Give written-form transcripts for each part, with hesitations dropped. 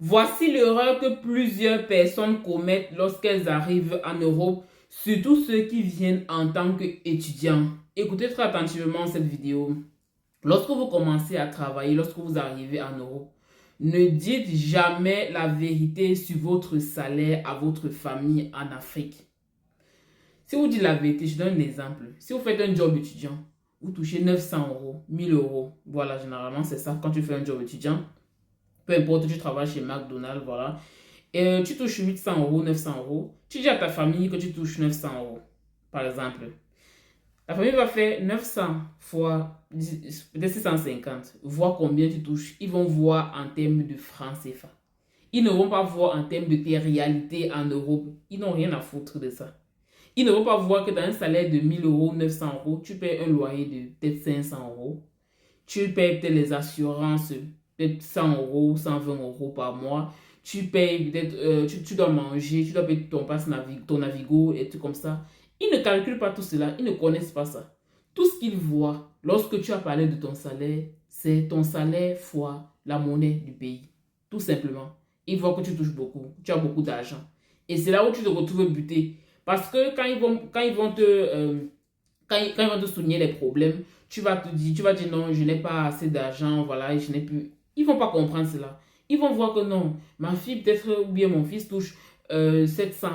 Voici l'erreur que plusieurs personnes commettent lorsqu'elles arrivent en Europe, surtout ceux qui viennent en tant qu'étudiants. Écoutez très attentivement cette vidéo. Lorsque vous commencez à travailler, lorsque vous arrivez en Europe, ne dites jamais la vérité sur votre salaire à votre famille en Afrique. Si vous dites la vérité, je donne un exemple. Si vous faites un job étudiant, vous touchez 900 euros, 1000 euros. Voilà, généralement, c'est ça quand tu fais un job étudiant. Peu importe, tu travailles chez McDonald's, voilà. Et tu touches 800 euros, 900 euros. Tu dis à ta famille que tu touches 900 euros, par exemple. La famille va faire 900 fois peut-être 650, voir combien tu touches. Ils vont voir en termes de francs CFA. Ils ne vont pas voir en termes de tes réalités en Europe. Ils n'ont rien à foutre de ça. Ils ne vont pas voir que dans un salaire de 1000 euros, 900 euros, tu payes un loyer de peut-être 500 euros. Tu payes peut-être les assurances, peut-être 100 euros, 120 euros par mois. Tu payes peut-être, tu dois manger, tu dois payer ton passe ton Navigo et tout comme ça. Ils ne calculent pas tout cela, ils ne connaissent pas ça. Tout ce qu'ils voient lorsque tu as parlé de ton salaire, c'est ton salaire fois la monnaie du pays. Tout simplement. Ils voient que tu touches beaucoup, tu as beaucoup d'argent. Et c'est là où tu te retrouves buté. Parce que quand ils vont te souligner les problèmes, tu vas dire non, je n'ai pas assez d'argent, voilà, et je n'ai plus. Ils vont pas comprendre cela. Ils vont voir que non, ma fille peut-être ou bien mon fils touche 700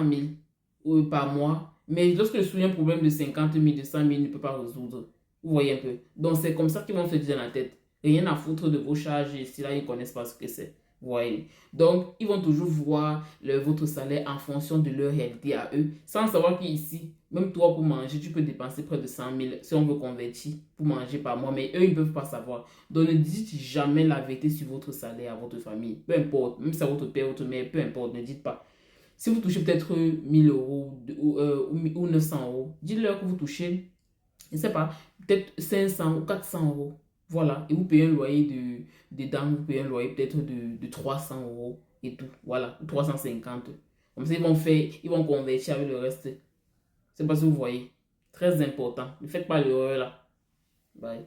000 par mois, mais lorsque je souligne un problème de 50 000, de 100 000, il ne peut pas résoudre. Vous voyez un peu. Donc c'est comme ça qu'ils vont se dire dans la tête. Rien à foutre de vos charges et si là ils ne connaissent pas ce que c'est. Vous voyez. Donc ils vont toujours voir votre salaire en fonction de leur réalité à eux, sans savoir qu'ici, même toi pour manger, tu peux dépenser près de 100 000 si on veut convertir pour manger par mois, mais eux ils ne peuvent pas savoir. Donc ne dites jamais la vérité sur votre salaire à votre famille. Peu importe, même si c'est votre père, votre mère, peu importe, ne dites pas. Si vous touchez peut-être 1000 euros ou 900 euros, dites-leur que vous touchez, je ne sais pas, peut-être 500 ou 400 euros. Voilà. Et vous payez un loyer dedans, vous payez un loyer peut-être de 300 euros et tout. Voilà. 350. Comme ça, ils vont convertir avec le reste. C'est pas ce que vous voyez. Très important. Ne faites pas l'erreur là. Bye.